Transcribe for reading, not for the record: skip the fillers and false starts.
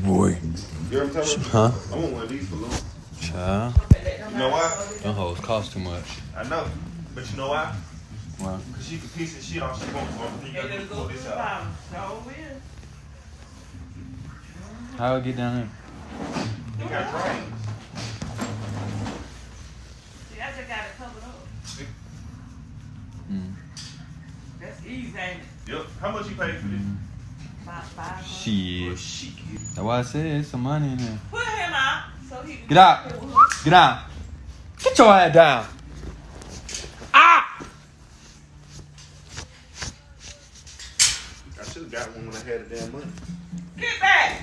boy. You heard me tell her? Huh? I want one of these for Lou. Child. You know why? Them hoes cost too much. I know. But you know why? Why? Because she can piece of shit all she wants. So you gotta pull this out. How I get down there? You got drains. See, I just got it covered up. Mm. That's easy, ain't it? Yep. How much you paid for this? About 500. Shit. Oh, shit. That's why I said there's some money in there. Put him out so he can Get out. Get down. Get your ass down. Ah! I should have got one when I had the damn money. Get back!